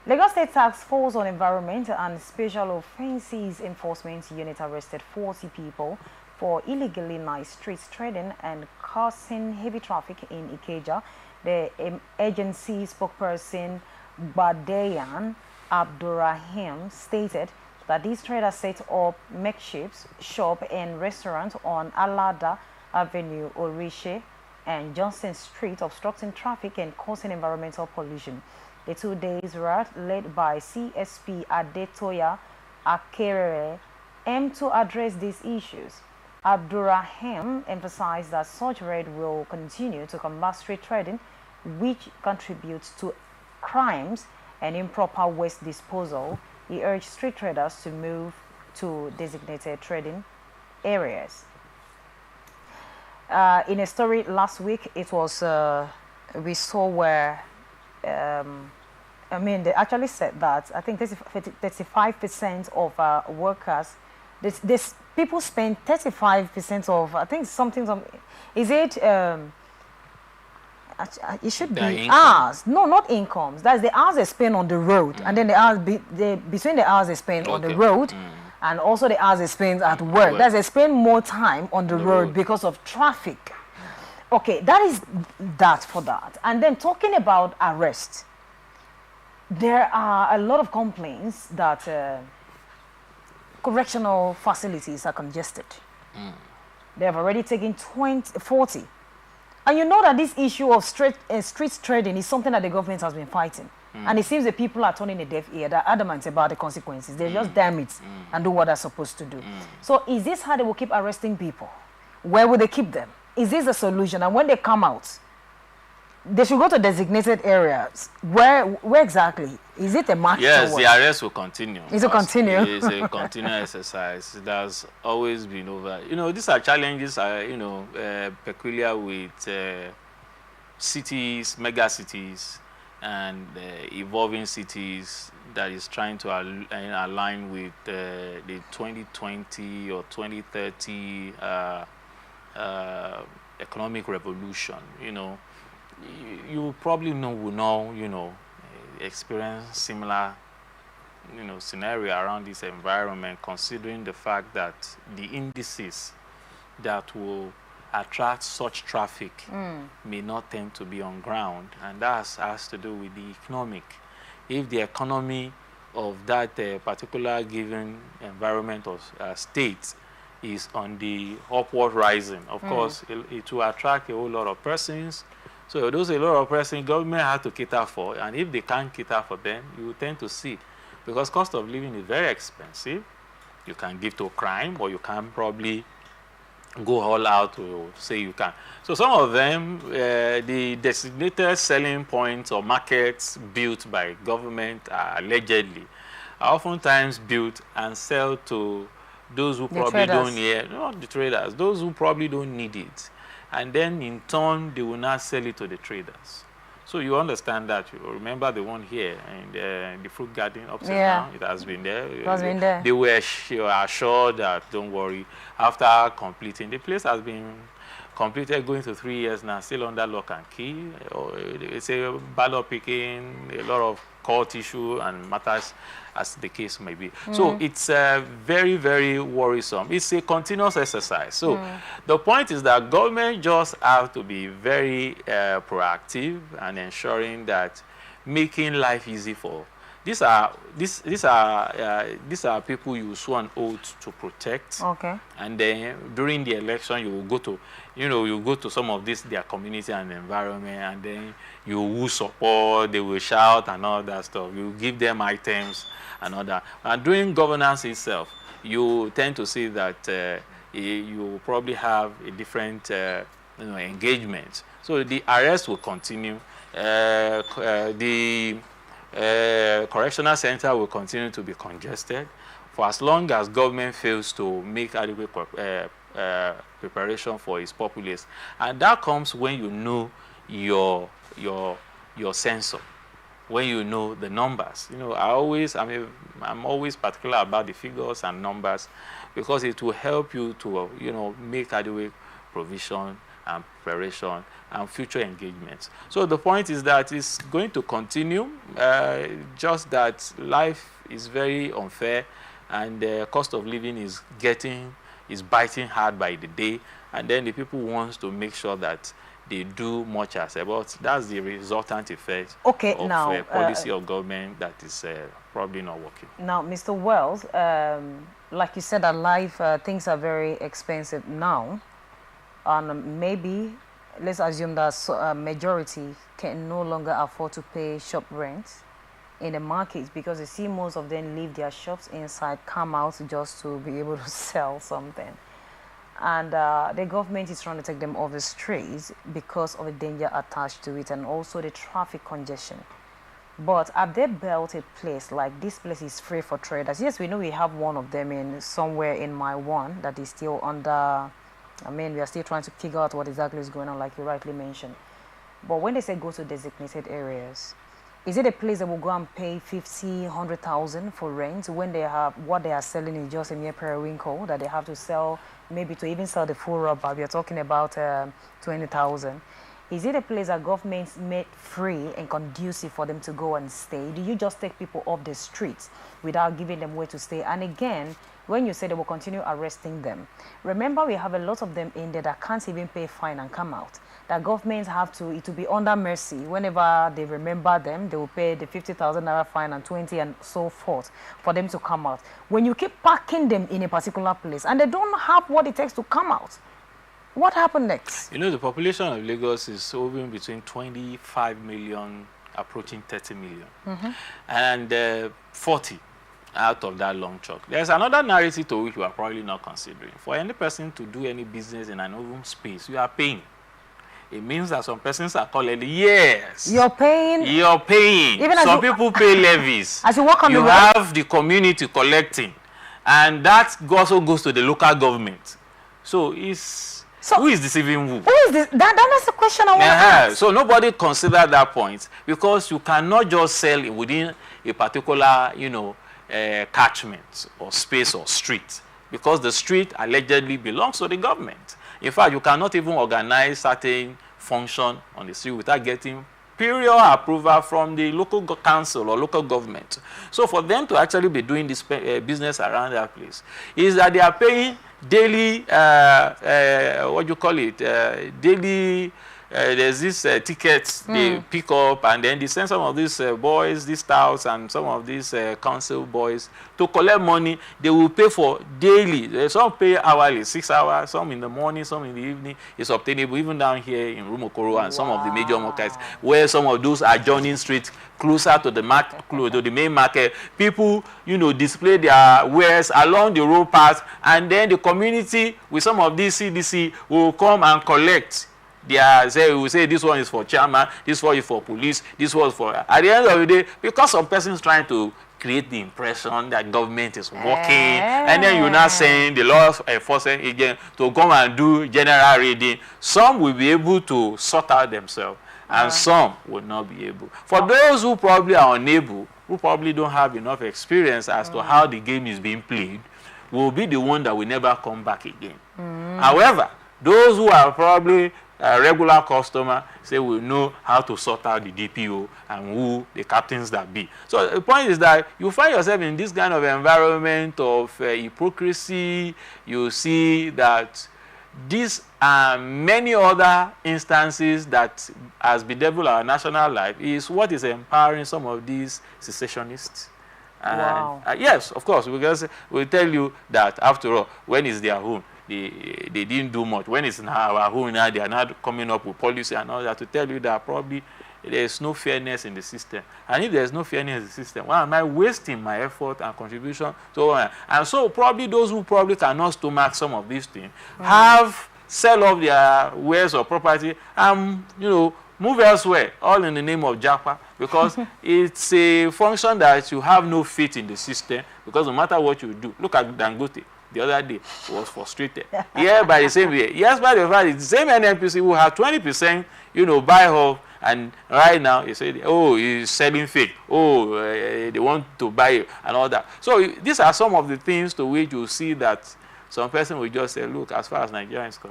Lagos State Task Force on Environment and Special Offences Enforcement Unit arrested 40 people for illegally night street trading and causing heavy traffic in Ikeja. The agency spokesperson Badeyan Abdurrahim stated that these traders set up makeshift shop and restaurant on Alada Avenue, Orishe, and Johnson Street, obstructing traffic and causing environmental pollution. The 2 days route, led by CSP Adetoya Akere, aimed to address these issues. Abdurrahim emphasized that such raid will continue to combat street trading, which contributes to crimes and improper waste disposal. He urged street traders to move to designated trading areas. In a story last week, it was we saw where they actually said that I think 35% of workers, this people spend 35% of, I think something. Is it? It should be hours. No, not incomes. That's the hours they spend on the road, and then the hours between the hours they spend on the road. And also the hours they spend at work. That's they spend more time on the road because of traffic. Okay, that is that for that. And then talking about arrest, there are a lot of complaints that correctional facilities are congested. They have already taken 40. And you know that this issue of street trading is something that the government has been fighting. And it seems that people are turning a deaf ear. They're adamant about the consequences. They just damn it and do what they're supposed to do. So is this how they will keep arresting people? Where will they keep them? Is this a solution? And when they come out, they should go to designated areas. Where exactly? Is it a market? Yes, the arrest will continue. It will continue. It's a continuous exercise. It has always been over. You know, these are challenges, peculiar with cities, mega cities, and evolving cities that is trying to align with the 2020 or 2030 economic revolution. You know, you probably experience similar scenario around this environment, considering the fact that the indices that will attract such traffic may not tend to be on ground, and that has to do with the economic. If the economy of that particular given environment or state is on the upward rising, of course, it will attract a whole lot of persons. So those a lot of persons government has to cater for, and if they can't cater for them, you will tend to see, because cost of living is very expensive. You can give to crime, or you can probably go all out to say you can. So some of them, the designated selling points or markets built by government allegedly are oftentimes built and sell to those who probably don't need, not the traders, those who probably don't need it. And then in turn, they will not sell it to the traders. So you understand that. You remember the one here in the fruit garden upstairs now? It has been there. It has been there. They were assured that, don't worry, after completing, the place has been completed going to 3 years now, still under lock and key. It's a ballot picking, a lot of court issue and matters as the case may be. So it's very, very worrisome. It's a continuous exercise. So the point is that government just have to be very proactive and ensuring that making life easy for. These are people you swear an oath to protect. Okay. And then during the election, you will go to, you go to some of their community and environment, and then you will support, they will shout and all that stuff. You give them items and all that. And during governance itself, you tend to see that you probably have a different engagement. So the arrest will continue. The correctional center will continue to be congested for as long as government fails to make adequate preparation for its populace. And that comes when you know your sensor, when you know the numbers. I'm always particular about the figures and numbers, because it will help you to make adequate provision and preparation and future engagements. So the point is that it's going to continue, just that life is very unfair and the cost of living is biting hard by the day, and then the people want to make sure that they do much as but that's the resultant effect of policy of government that is probably not working. Now, Mr. Wells, like you said, that life, things are very expensive now, and maybe let's assume that a majority can no longer afford to pay shop rent in the markets, because you see most of them leave their shops inside, come out just to be able to sell something. And the government is trying to take them off the streets because of the danger attached to it and also the traffic congestion. But have they built a place like this place is free for traders? Yes, we know we have one of them in somewhere in my one that is still under, I mean, we are still trying to figure out what exactly is going on, like you rightly mentioned. But when they say go to designated areas, is it a place that will go and pay 50, 100,000 for rent when they have what they are selling is just a mere periwinkle that they have to sell, maybe to even sell the full rubber? We are talking about 20,000. Is it a place that governments made free and conducive for them to go and stay? Do you just take people off the streets without giving them where to stay? And again, when you say they will continue arresting them, remember we have a lot of them in there that can't even pay fine and come out. That governments have to, it will be under mercy. Whenever they remember them, they will pay the 50,000 naira fine and 20 and so forth for them to come out. When you keep parking them in a particular place and they don't have what it takes to come out, what happened next? You know, the population of Lagos is hovering between 25 million, approaching 30 million. And 40 out of that long chalk. There's another narrative to which we are probably not considering. For any person to do any business in an open space, you are paying. It means that some persons are calling, yes. You're paying? You're paying. Even some people pay levies. As you walk on the road? You have the community collecting. And that also goes to the local government. So who is deceiving who? Who is this? That's the question I want to ask. So nobody consider that point, because you cannot just sell within a particular, catchment or space or street, because the street allegedly belongs to the government. In fact, you cannot even organize certain function on the street without getting prior approval from the local council or local government. So for them to actually be doing this business around that place is that they are paying daily, daily, there's this tickets they pick up, and then they send some of these boys, these touts, and some of these council boys to collect money. They will pay for daily. Some pay hourly, 6 hours, some in the morning, some in the evening. It's obtainable even down here in Rumokoro and some of the major markets, where some of those adjoining streets closer to the market, to the main market, people, display their wares along the road path, and then the community with some of these CDC will come and collect. We will say this one is for chairman, this one is for police, this one is for... At the end of the day, because some persons trying to create the impression that government is working, and then you're not saying the law enforcement agent to come and do general raiding, some will be able to sort out themselves, and some will not be able. For those who probably are unable, who probably don't have enough experience as to how the game is being played, will be the one that will never come back again. However, those who are probably a regular customer, say, will know how to sort out the DPO and who the captains that be. So the point is that you find yourself in this kind of environment of hypocrisy. You see that these are many other instances that has bedeviled our national life is what is empowering some of these secessionists. Wow. Yes, of course, because we'll tell you that after all, when is their own? They didn't do much. When it's now our own, now they are not coming up with policy and all that to tell you that probably there is no fairness in the system. And if there is no fairness in the system, why am I wasting my effort and contribution? And so probably those who probably cannot stomach some of these things sell off their wares or property and, move elsewhere, all in the name of Japa, because it's a function that you have no faith in the system, because no matter what you do, look at Dangote. The other day was frustrated. Yeah, by the same way. Yes, by the fact it's the same NNPC who have 20%, buy off, and right now he said, oh, he's selling fake. Oh, they want to buy it and all that. So these are some of the things to which you see that some person will just say, look, as far as Nigeria is concerned,